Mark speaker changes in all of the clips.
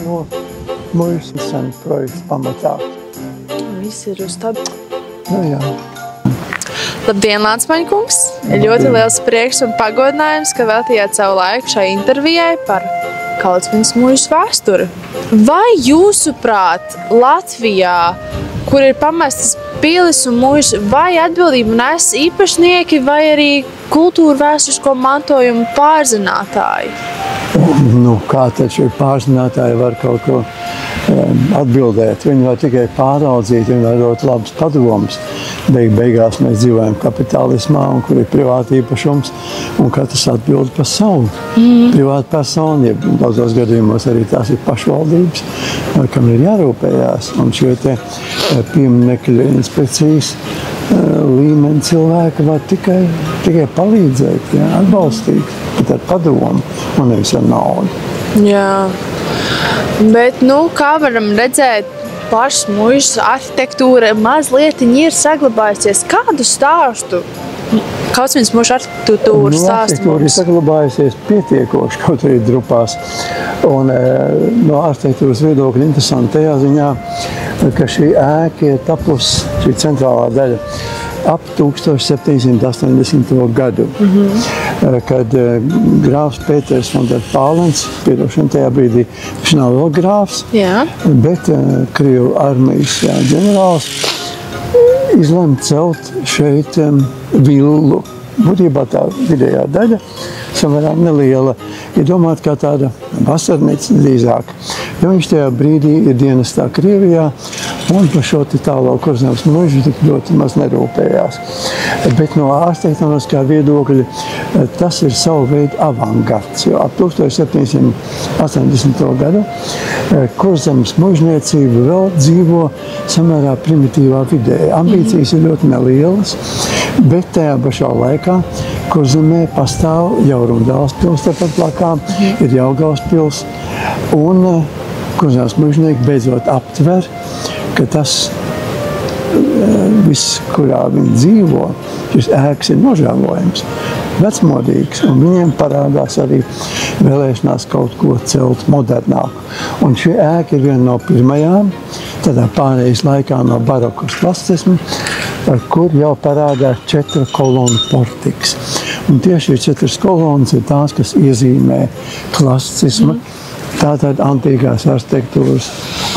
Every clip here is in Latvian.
Speaker 1: no mužas sen projekts pamatā.
Speaker 2: Viss ir uz tādu.
Speaker 1: Nu jā.
Speaker 2: Labdien, Lācmaņkungs! Ir ļoti liels prieks un pagodinājums, ka veltījāt savu laiku šai intervijai par Kalcviņas mužas vēsturi. Vai jūsuprāt, Latvijā, kur ir pamestas pilis un mužas, vai atbildību nes īpašnieki vai arī kultūra vēsturisko mantojumu pārzinātāji?
Speaker 1: Nu, kā taču pārzinātāji var kaut ko atbildēt? Viņi var tikai pāraudzīt, viņi var dot labus padomus. Beigās mēs dzīvojam kapitālismā, un kur ir privāta īpašums, un katrs atbild par savu privātu personu. Ja daudzos gadījumos arī tās ir pašvaldības, kam ir jārūpējās. Un šie te pieminekļu inspekcijas līmeni cilvēki var tikai palīdzēt, jā, atbalstīt, bet ar padomu un nevis ar naudu.
Speaker 2: Jā, bet kā varam redzēt, pašas mužas arhitektūra mazliet ir saglabājusies. Kādu stāstu Kalcviņas mužas arhitektūra stāstu?
Speaker 1: Arhitektūra ir saglabājusies pietiekoši, kaut arī drupās. Un no arhitektūras viedokļa interesanti tajā ziņā, ka šī ēka ir tapusi, šī centrālā daļa, ap 1780. gadu, kad grāfs Pēters von der Pālens, piedošana tajā brīdī, viņš nav vēl grāfs, bet Krievu armijas ģenerāls izlēma celt šeit villu. Būtībā tā vidējā daļa, samērā neliela, ir domāta kā tāda vasarnīca drīzāk, jo viņš tajā brīdī ir dienestā Krievijā, un par šo tālo Kurzemes mužu tik ļoti maz nerūpējās. Bet no arhitektoniskā viedokļa tas ir savu veidu avangards, jo ap 1780. gadu Kurzemes mužniecība vēl dzīvo samērā primitīvā vidē. Ambīcijas ir ļoti nelielas, bet tajā pašā laikā Kurzemē pastāv jau Rundāls pils tāpat blakām, ir Jelgavas pils, un Kurzemes mužnieki beidzot aptver, ka tas viss, kurā viņi dzīvo, šis ēkas ir nožēlojams, vecmodīgs, un viņiem parādās arī vēlēšanās kaut ko celt modernāku. Un šī ēka ir viena no pirmajām, tādā pārējais laikā no baroka uz klasicismu, kur jau parādās 4 kolonu portiks. Un tieši 4 kolonas ir tās, kas iezīmē klasicismu, tātad antīkās arhitektūras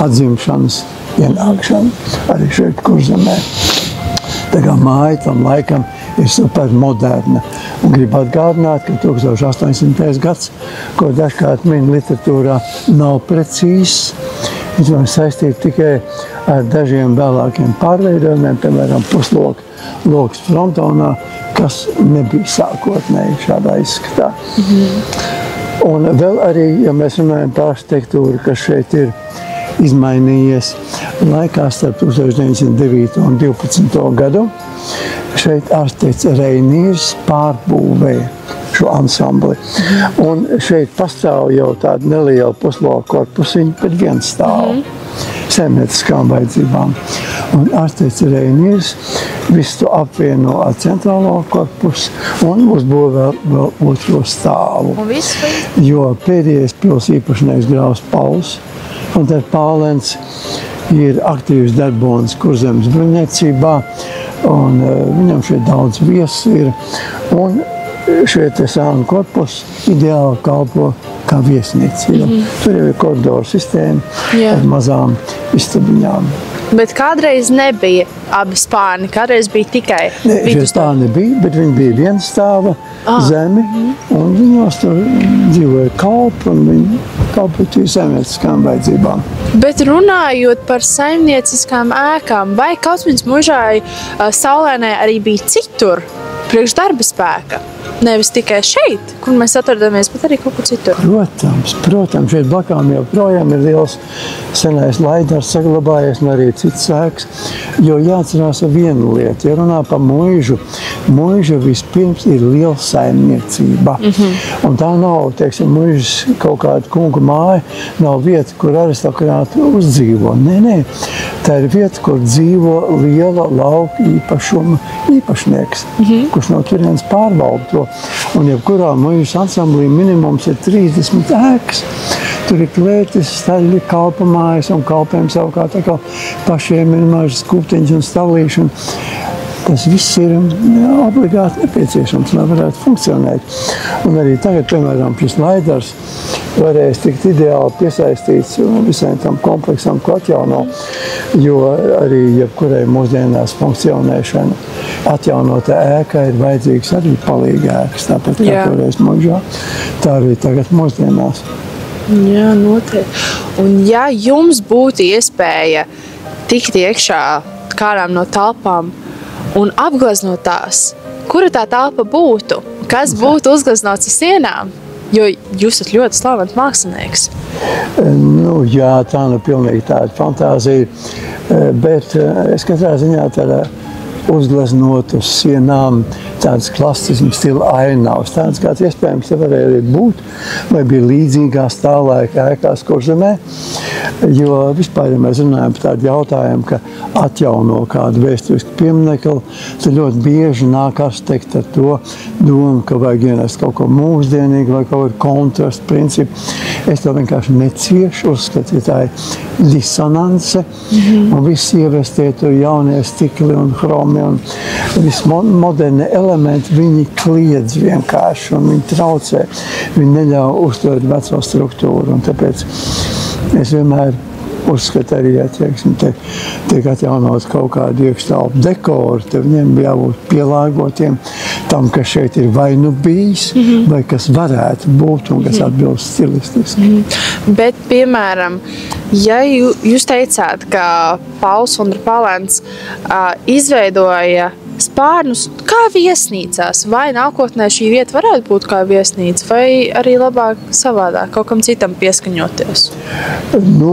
Speaker 1: atzimšanas ienākšanu arī šeit Kurzemē. Tā kā māja tam laikam ir supermoderna. Un gribu atgādināt, ka 1800. gads, ko dažkārt min literatūrā, nav precīzs. Viņš var saistīt tikai ar dažiem vēlākiem pārveidojumiem, piemēram, pusloks frontonā, kas nebija sākotnēji šādā izskatā. Un vēl arī, ja mēs runājam par arhitektūru, kas šeit ir izmainījies laikā starp 1909. un 12. gadu, šeit arhitekts Reinīrs pārbūvēja šo ansambli. Un šeit pastāv jau tāda neliela pusloka korpusiņa pēc viens stāvu saimnieciskām vajadzībām. Un arhitekts Reinīrs visu to apvieno ar centrālo korpusu un uzbūvē vēl otro stāvu. Jo pēdējais pils īpašnieks grāfs Pauls von der Pālens ir aktīvs darbonis Kurzemes bruņniecībā, un viņam šeit daudz viesu ir, un šie te sānu korpus ideāli kalpo kā viesnīca. Tur jau ir koridoru sistēma ar mazām istabiņām.
Speaker 2: Bet kādreiz nebija abi spārni, kādreiz bija tikai
Speaker 1: vidustāvi? Šie spārni bija, bet viņi bija viens stāva zemi, un viņos tur dzīvoja kalpi, un viņi kalpotīja saimnieciskām vajadzībām.
Speaker 2: Bet runājot par saimnieciskām ēkām, vai Kalcviņas mužai Saulēnē arī bija citur priekš darba spēka? Nevis tikai šeit, kur mēs atrodamies, bet arī kaut kur citur.
Speaker 1: Protams, šeit blakām joprojām ir liels senais Laidars saglabājies un arī cits ēkas, jo jāatcerās vienu lietu, ja runā par mužu, muža vispirms ir liela saimniecība. Un tā nav, teiksim, mužas kaut kāda kungu māja, nav vieta, kur aristokrāti uzdzīvo. Nē, tā ir vieta, kur dzīvo liela lauka īpašuma īpašnieks, kurš no turienes pārvalda to. Un jebkurā muižas ansamblī minimums ir 30 ēkas. Tur ir klētis, staļi, kalpamājas un kalpiem savukārt pašiem ir mažas kuptiņas un stalīši. Tas viss ir obligāti nepieciešams, lai varētu funkcionēt. Un arī tagad, piemēram, šis laidars varēs tikt ideāli piesaistīts visiem tam kompleksam, ko atjauno, jo arī jebkurai mūsdienās funkcionēšana atjaunotā ēkā ir vajadzīgs arī palīgēkas, tāpat kā toreiz mūžā, tā arī tagad mūsdienās.
Speaker 2: Jā, noteikti. Un ja jums būtu iespēja tikt iekšā kādām no telpām un apgleznot tās, kura tā telpa būtu? Kas būtu uzgleznots uz sienām? Jo jūs esat ļoti slavens mākslinieks.
Speaker 1: Nu, jā, tā pilnīgi tāda fantāzija, bet es katrā ziņā tādā uzgleznot uz sienām tādas klasismu stila ainavas, tādas kāds iespējams te varēja arī būt, vai bija līdzīgās tā laika ēkās Kurzemē, jo vispār, ja mēs runājam par tādu jautājumu, ka atjauno kādu vēsturisku pieminekli, tad ļoti bieži nāk arhitekti ar to domu, ka vajag ienest kaut ko mūsdienīgu vai kaut kādu kontrastu principu. Es to vienkārši neciešu, uzskatu, ja tā ir disonance, un viss ievestie tur jaunie stikli un hromi un viss moderni elementi, viņi kliedz vienkārši un viņi traucē, viņi neļauj uztvert veco struktūru, un tāpēc es vienmēr uzskatu arī, ja tiek atjaunot kaut kādu iekštelpu dekoru, tad viņiem jābūt pielāgotiem tam, kas šeit ir vai nu bijis, vai kas varētu būt un kas atbilst stilistiski.
Speaker 2: Bet, piemēram, ja jūs teicāt, ka Pauls Vondra Pālēns izveidoja spārnus kā viesnīcās, vai nākotnē šī vieta varētu būt kā viesnīca, vai arī labāk savādāk, kaut kam citam pieskaņoties?
Speaker 1: Nu,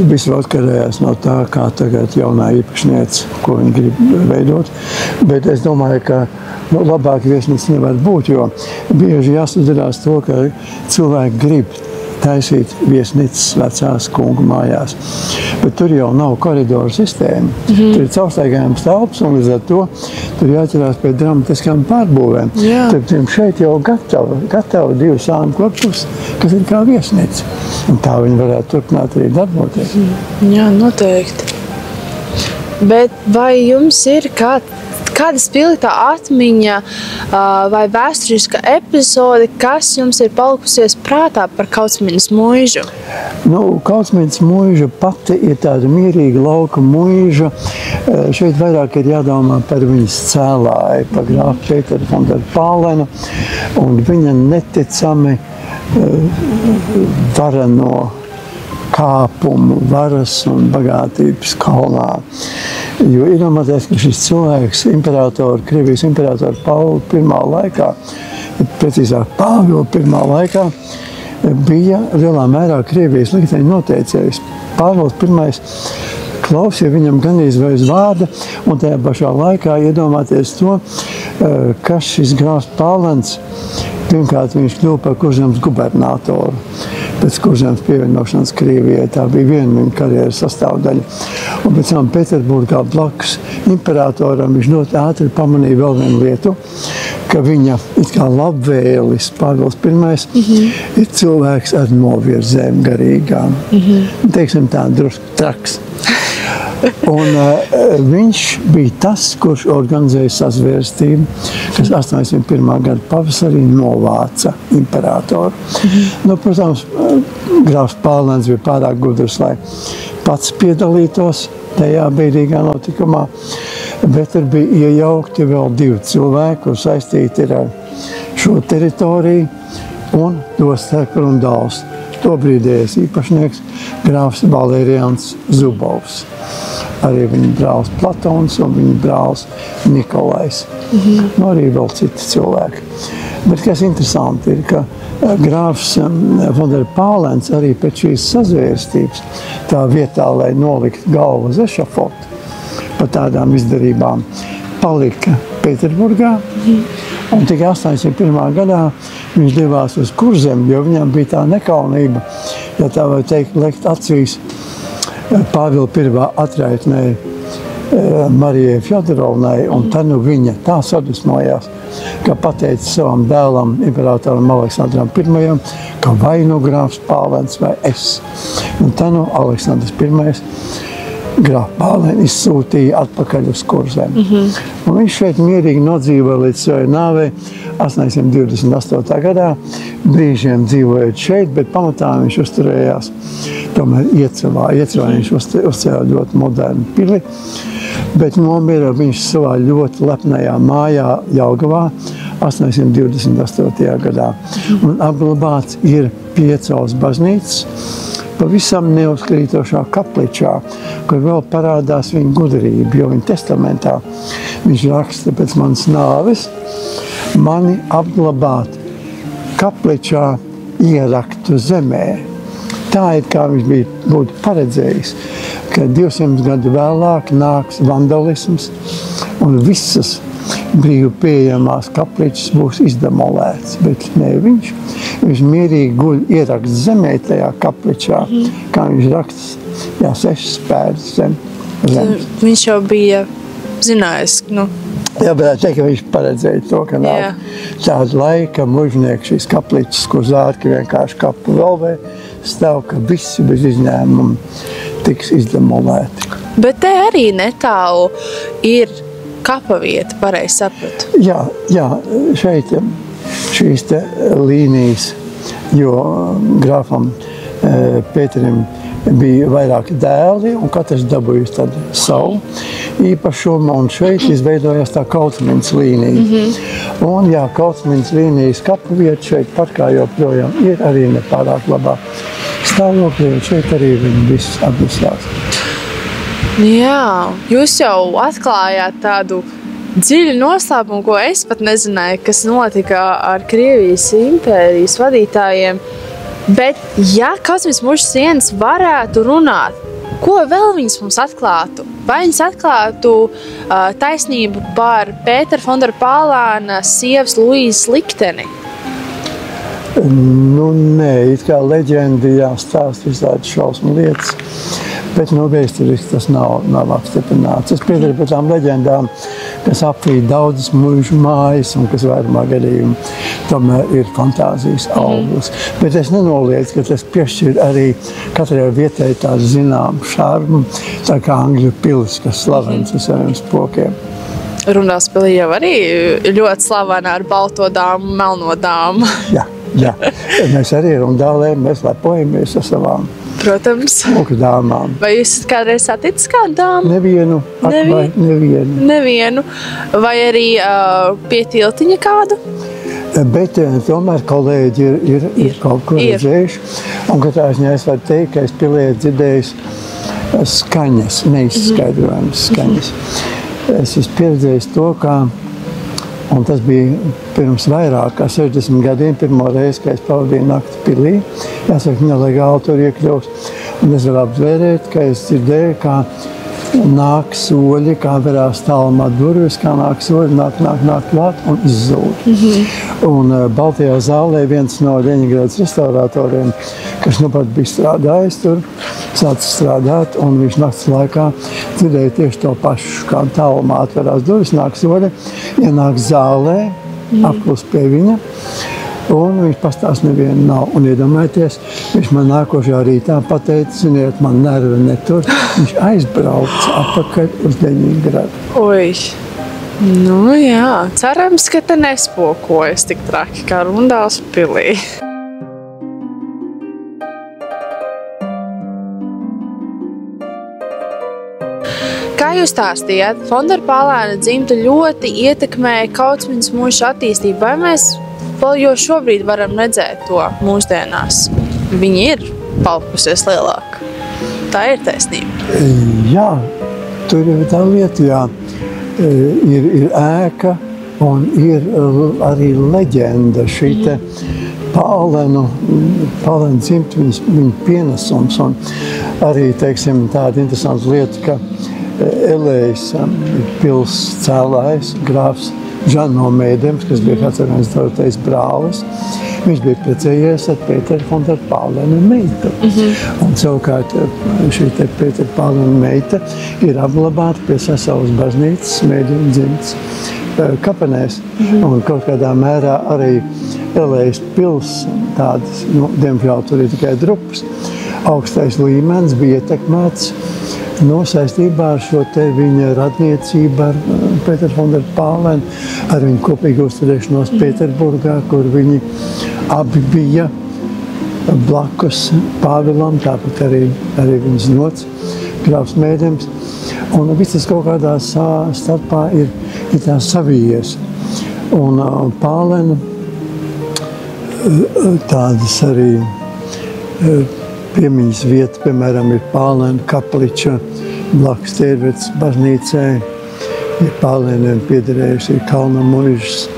Speaker 1: viss atkarējās no tā, kā tagad jaunā īpašniece, ko viņi grib veidot, bet es domāju, ka labāk viesnīca nevar būt, jo bieži jāsadarās to, ka cilvēki grib taisīt viesnīcas vecās kungu mājās. Bet tur jau nav koridoru sistēma. Tur ir caurstaigājums telpas, un līdz ar to tur jāķerās pie dramatiskām pārbūvēm. Tad šeit jau gatava 2 sānu korpus, kas ir kā viesnīca. Un tā viņi varētu turpināt arī darboties.
Speaker 2: Jā, noteikti. Bet vai jums ir kāda spilgtā atmiņa vai vēsturiska epizode, kas jums ir palikusies prātā par Kautsminas muižu?
Speaker 1: Nu, Kautsminas muiža pati ir tāda mierīga lauka muiža. Šeit vairāk ir jādomā par viņas cēlāju, par grāfu Pēteru Vondru Pālēnu, un viņa neticami vareno kāpumu, varas un bagātības kalnā. Jo ir domāties, ka šis cilvēks, Krievijas imperatoru Pāvila I laikā, precīzāk Pāvila I laikā, bija lielā mērā Krievijas likteņa noteicējs. Pāvils I klausīja viņam ganīs vai uz vārda, un tajā pašā laikā iedomāties to, ka šis grāfs Pālēns, pirmkārt viņš kļuva par Kurzemes gubernatoru. Pēc Kurzemes pievienošanas Krievijai tā bija viena viņa karjeras sastāvdaļa. Un pēc tam Pēterburgā blakus imperatoram viņš ļoti ātri pamanīja vēl vienu lietu, ka viņa it kā labvēlis Pāvils I ir cilvēks ar novirzēm garīgām. Teiksim tā, drusku traks. Un viņš bija tas, kurš organizēja sazvērstību, kas 81. gada pavasarī novāca imperatoru. Nu, protams, grāfs Pālēns bija pārāk gudrs, lai pats piedalītos tajā bēdīgā notikumā, bet tur bija iejaukti vēl 2 cilvēki, kur saistīti ir ar šo teritoriju un Dostēk Rundāls. To brīdējais īpašnieks grāfs Valērijans Zubovs. Arī viņa brālis Platons un viņa brālis Nikolais. Nu, arī vēl citi cilvēki. Bet kas interesanti ir, ka grāfs Vondra Pālēns arī pēc šīs sazvērstības tā vietā, lai nolikt galvu uz ešafotu par tādām izdarībām, palika Pēterburgā. Un tikai 81. gadā viņš devās uz Kurzemi, jo viņam bija tā nekaunība, ja tā var teikt, lekt acīs Pāvila I atraitnēja Marijai Fjodorovnai, un tad nu viņa tā sadusmojās ka pateica savam dēlam, imperatoram Aleksandram I, ka vai nu grāfs Pālens vai es. Un tā nu Aleksandrs I grāfu Pāleni izsūtīja atpakaļ uz Kurzem. Un viņš šeit mierīgi nodzīvoja līdz savai nāvei 828. gadā, brīžiem dzīvojot šeit, bet pamatā viņš uzturējās tomēr Iecavā. Iecavā viņš uzcēla ļoti modernu pili, bet nomira viņš savā ļoti lepnajā mājā Jelgavā 828. gadā. Un apglabāts ir Piecavas baznīcas, pavisam neuzkrītošā kapličā, kur vēl parādās viņa gudrība, jo viņa testamentā viņš raksta pēc manas nāves, mani apglabāt kapličā ieraktu zemē. Tā ir, kā viņš būtu paredzējis, ka 200 gadu vēlāk nāks vandalisms un visas brīvi pieejamās kapličas būs izdemolētas, bet ne viņš. Viņš mierīgi guļ ierakst zemē tajā kapličā, kā viņš raksta, 6 spērs zemes.
Speaker 2: Viņš jau bija zinājis,
Speaker 1: Jā, bet teikt, ka viņš paredzēja to, ka nāk tāda laika mužnieki šīs kapličas, kur zārki vienkārši kapu galvē stāv, ka visi bez izņēmuma tiks izdemolēti.
Speaker 2: Bet te arī netālu ir kapavieta, pareizi sapratu.
Speaker 1: Jā, šeit šīs te līnijas, jo grāfam Pēterim bija vairāki dēli, un katrs dabūjis tad savu īpašumu, un šeit izveidojās tā Kautsmiņas līnija. Un Kautsmiņas līnijas kapavieta šeit parkā joprojām ir arī nepārāk labā stāvoklī, un šeit arī viņi viss atvisās.
Speaker 2: Jā, jūs jau atklājāt tādu dziļu noslēpumu, ko es pat nezināju, kas notika ar Krievijas impērijas vadītājiem. Bet, ja Kautsmiņas muža sienas varētu runāt, ko vēl viņas mums atklātu? Vai viņas atklātu taisnību par Pētera Fondora Pālēna sievas Luīzes likteni?
Speaker 1: Nē, it kā leģendi jāstāst visādi šausmu lietas, bet vēsturiski tas nav apstiprināts. Es piedaru pie tām leģendām, kas apvīd daudzas mužu mājas un kas vairumā gadījumu tomēr ir fantāzijas auglis. Bet es nenoliedzu, ka tas piešķir arī katrai vietai tādu zināmu šarmu, tā kā Angļu pilis, kas slavens ar saviem spokiem.
Speaker 2: Runās pilī jau arī ļoti slavena ar balto dāmu, melno dāmu.
Speaker 1: Jā. Mēs arī Rundālē, mēs lepojamies ar savām
Speaker 2: Protams.
Speaker 1: dāmām.
Speaker 2: Vai jūs kādreiz saticis kādu dāmu?
Speaker 1: Nevienu.
Speaker 2: Nevienu. Vai arī pie tiltiņa kādu?
Speaker 1: Bet tomēr kolēģi ir kaut ko redzējuši. Un katrā ziņā es varu teikt, ka es pilī dzirdējis skaņas, neizskaidrojamas skaņas. Es esmu pieredzējis to, un tas bija pirms vairāk kā 60 gadiem, pirmo reizi, kad es pavadīju nakti pilī. Jāsaka, nelegāli tur iekļūst. Un es varu aptvērēt, ka es dzirdēju, kā nāk soļi, kā verās tālumā durvis, kā nāk soļi, nāk klāt un izzūd. Un Baltajā zālē viens no Ļeņingradas restauratoriem, kas nu pat bija strādājis tur, sācis strādāt, un viņš nakts laikā dzirdēja tieši to pašu, kā tālumā atverās durvis, nāk soļi, ienāk zālē, apklus pie viņa, un viņš pastāst nevienu nav. Un iedomājieties, viņš man nākošajā rītā pateica, ziniet, man nervi netur, viņš aizbrauca atpakaļ uz Ļeņingradu.
Speaker 2: Oi! Jā, cerams, ka te nespokojas tik traki kā Rundāls pilī. Kā jūs stāstījāt, Fondora Pālēna dzimta ļoti ietekmēja Kautsmiņas muža attīstību. Vai mēs vēl jau šobrīd varam redzēt to mūsdienās? Viņa ir palikusies lielāka. Tā ir taisnība.
Speaker 1: Jā, tur ir tā lieta, ir ēka un ir arī leģenda šī te Pālēna dzimta, viņa pienesums. Un arī, teiksim, tāda interesanta lieta, ka Elējs pils cēlājs, grāfs Žano Mēdems, kas bija kāds organizatorais brālis. Viņš bija precējies ar Pētera Fondora Pālēna meitu. Un savukārt šī te Pētera Pālēna meita ir apglabāta pie Sasavas baznīcas Mēdeņu dzimtas kapenēs, un kaut kādā mērā arī Elejas pils, tādas, diemžēl tur ir tikai drupas, augstais līmenis bija ietekmēts saistībā ar šo te viņa radniecību ar Pēteru von der Pālenu, ar viņu kopīgu uzturēšanos Pēterburgā, kur viņi abi bija blakus Pāvilam, tāpat arī viņas nots, grāfs Mēdems. Un viss tas kaut kādā starpā ir tā savijies. Un Pālena tādas arī piemiņas vieta, piemēram, ir Pālena kapliča blakus Tērvetes baznīcai. Ir Pāleniem piederējusi ir Kalna muižas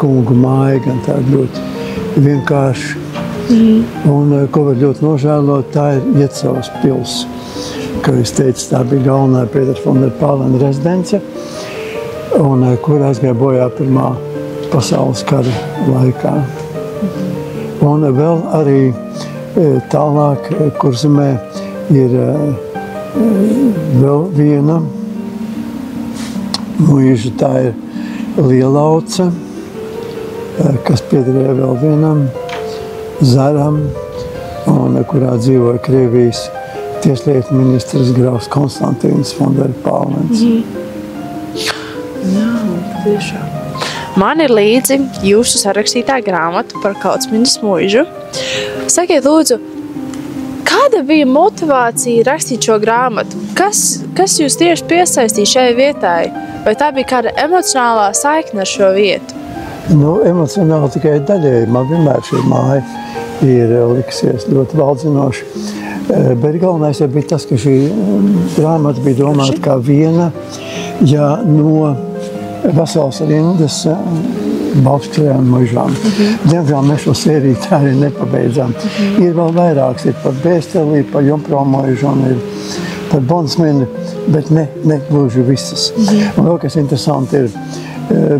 Speaker 1: kungu māja, gan tā ļoti vienkārši. Un, ko var ļoti nožēlot, tā ir Iecavas pils. Kā es teicu, tā bija galvenā Pētera von der Pālena rezidence, un kur aizgāja bojā Pirmā pasaules kara laikā. Un vēl arī tālāk Kurzemē ir vēl viena muiža, tā ir Lielauca, kas piederēja vēl vienam zaram, un kurā dzīvoja Krievijas tieslietu ministrs grāfs Konstantīns von der Pālens.
Speaker 2: Jā, tiešām. Man ir līdzi jūsu sarakstītā grāmata par Kaucmiņas muižu. Sakiet, lūdzu, kāda bija motivācija rakstīt šo grāmatu? Kas jūs tieši piesaistīja šai vietai? Vai tā bija kāda emocionālā saikne ar šo vietu?
Speaker 1: Emocionāli tikai daļēji. Man vienmēr šī māja ir liksies ļoti valdzinoši. Bet galvenais jau bija tas, ka šī grāmata bija domāta kā viena, ja no veselas rindas balkšķajām muižām. Diemžēl mēs šo sēriju tā arī nepabeidzām. Ir vēl vairāks, ir par Bēstelī, par Jompro muižu un ir par Bonsmeni, bet ne gluži visas. Un vēl kas interesanti ir,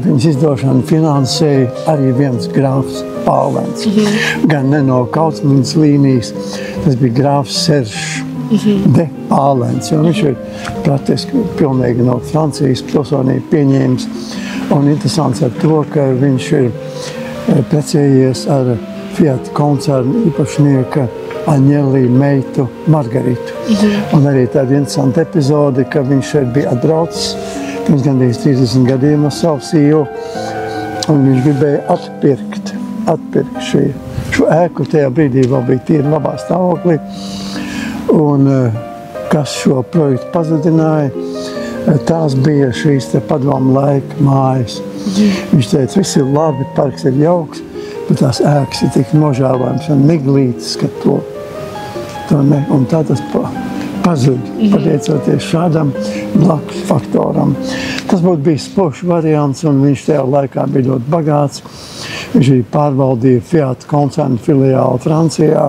Speaker 1: viņas izdošanu finansēja arī viens grāfs Pālens. Gan ne no Kaucmiņas līnijas, tas bija grāfs Seržs de Pālens, jo viņš ir praktiski pilnīgi no Francijas pilsonību pieņēmis. Un interesants ar to, ka viņš ir precējies ar Fiat koncernu īpašnieka Aņelī meitu Margaritu. Un arī tāda interesanta epizode, ka viņš šeit bija atbraucis pirms gandrīz 30 gadiem ar savu sīvu, un viņš gribēja atpirkt šo ēku. Tajā brīdī vēl bija tīri labā stāvoklī. Un kas šo projektu pazudināja, tās bija šīs te padomu laika mājas. Viņš teica, viss ir labi, parks ir jauks, bet tās ēkas ir tik nožēlojams un miglītas, ka to ne. Un tā tas pazud, pateicoties šādam blakus faktoram. Tas būtu bijis spožs variants, un viņš tajā laikā bija ļoti bagāts. Viņš arī pārvaldīja Fiat koncernu filiāli Francijā.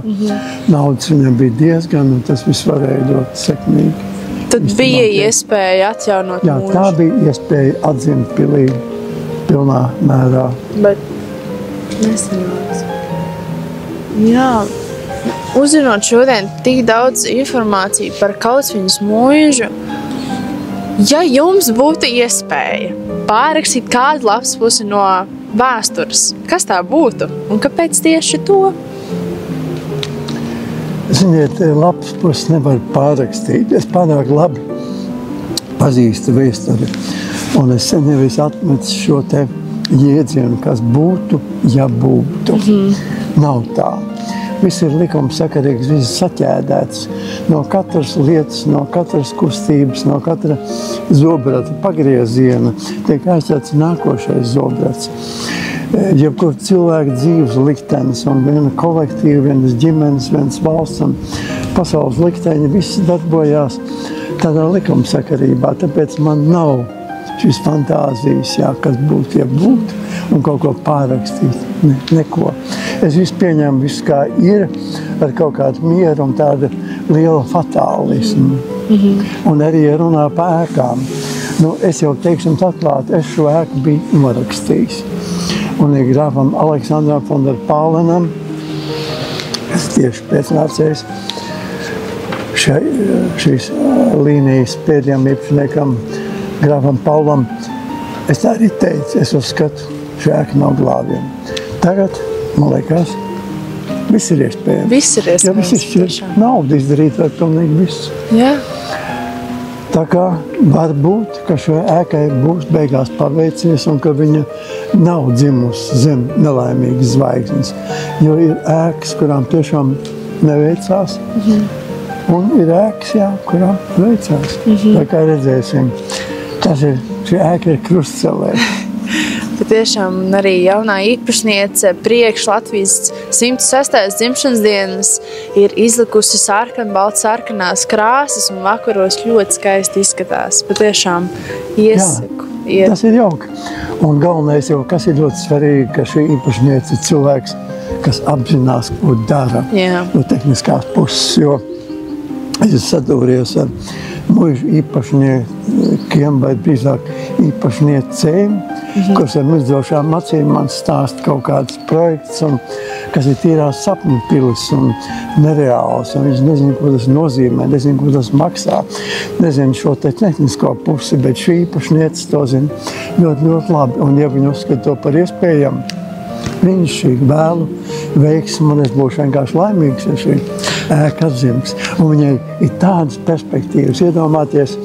Speaker 1: Naudas viņam bija diezgan, un tas viss varēja ļoti sekmīgi.
Speaker 2: Tad bija iespēja atjaunot mūžu.
Speaker 1: Jā, tā bija iespēja atzimt pilī pilnā mērā.
Speaker 2: Bet nesanāca. Jā, uzzinot šodien tik daudz informāciju par Kaucmiņas muižu, ja jums būtu iespēja pārrakstīt kādu lapspusi no vēstures, kas tā būtu un kāpēc tieši to?
Speaker 1: Ziniet, lapspusi nevar pārrakstīt. Es pārāk labi pazīstu vēsturi, un es sen jau atmetu šo te jēdzienu, kas būtu, ja būtu. Nav tā. Viss ir likumsakarīgs, viss saķēdēts. No katras lietas, no katras kustības, no katra zobrata pagrieziena tiek aizķerts nākošais zobrats. Jebkur cilvēka dzīves liktenis un viena kolektīva, vienas ģimenes, vienas valsts un pasaules likteņi, visi darbojās tādā likumsakarībā. Tāpēc man nav šīs fantāzijas, kas būtu, ja būtu, un kaut ko pārrakstīt. Neko. Es visu pieņemu, visu kā ir, ar kaut kādu mieru un tādu lielu fatālismu. Un arī runā par ēkām. Es jau teiksim atklāt, es šo ēku biju norakstījis. Un ir grāfam Aleksandram von der Pālenam, es tieši pēcnācējs šīs līnijas pēdējiem īpašniekam, grāfam Paulam, Es tā arī teicu, es uzskatu, šī ēka nav glābiena. Tagad, man liekas, viss ir iespējams.
Speaker 2: Viss ir iespējams.
Speaker 1: Ja viss izšķirt naudu izdarīt, var pilnīgi visu.
Speaker 2: Jā.
Speaker 1: Tā kā var būt, ka šo ēkai būs beigās paveicies un ka viņa nav dzimusi zem nelaimīgas zvaigznes. Jo ir ēkas, kurām tiešām neveicās, un ir ēkas, jā, kurām veicās. Tā kā redzēsim, šī ēka ir krustcelē.
Speaker 2: Patiešām arī jaunā īpašniece priekš Latvijas 106. dzimšanas dienas ir izlikusi sarkanās krāsas un vakaros ļoti skaisti izskatās. Patiešām iesaku.
Speaker 1: Jā, tas ir jauki. Un galvenais jau, kas ir ļoti svarīgi, ka šī īpašniece ir cilvēks, kas apzinās, ko dara no tehniskās puses, jo es sadūries ar muižu īpašniekiem vai drīzāk īpašniecēm, kuras ar milzošām acīm man stāsta kaut kāds projekts, kas ir tīrās sapņu pilis un nereāls. Un viņš nezinu, ko tas nozīmē, nezinu, ko tas maksā, nezinu šo te tehnisko pusi, bet šī īpašniece to zina ļoti, ļoti labi. Un ja viņi uzskata to par iespējamu, brīnišķīgi vēlu veiksmu, un es būšu vienkārši laimīgs, ja šī ēka atzims. Un viņai ir tādas perspektīvas. Iedomāties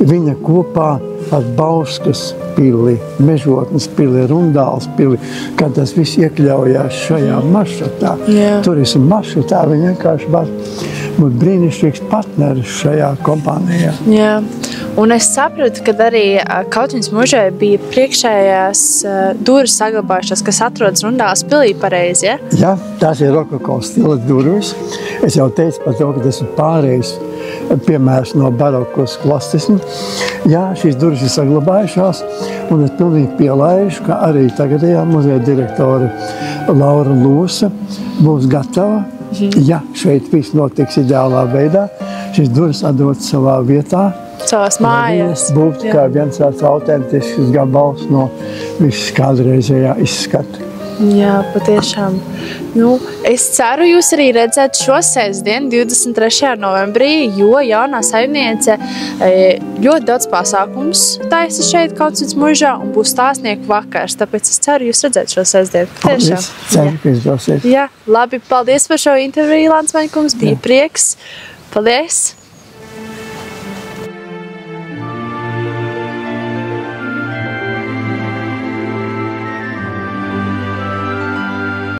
Speaker 1: viņa kopā ar Bauskas pili, Mežotnes pili, Rundāls pili, kad tas viss iekļaujās šajā maršrutā. Turismu maršrutā viņi vienkārši var būt brīnišķīgs partneris šajā kompānijā.
Speaker 2: Jā. Un es sapratu, ka arī Kautviņas mužai bija priekšējās durvis saglabājušās, kas atrodas Rundāls pilī pareizi, ja?
Speaker 1: Jā, tās ir rokoko stila durvis. Es jau teicu par to, ka tas ir pārējais piemērs no barokos klasismu. Jā, šīs durvis ir saglabājušās, un es pilnīgi pielaižu, ka arī tagadējā muzeja direktore Laura Lūsa būs gatava. Ja šeit viss notiks ideālā veidā, šīs durvis atdot savā vietā,
Speaker 2: savās mājās.
Speaker 1: Būtu kā viens tāds autentisks gabals no visas kādreizējā izskata.
Speaker 2: Jā, patiešām. Es ceru, jūs arī redzēt šo sestdienu, 23. novembrī, jo jaunā saimniece ļoti daudz pasākums taisa šeit Kautviņas mužā un būs stāstnieku vakars. Tāpēc es ceru, jūs redzēt šo sestdienu.
Speaker 1: Paldies, ceru, ka izdosies.
Speaker 2: Jā, labi, paldies par šo interviju, Landsmaņkungs, bija prieks. Paldies!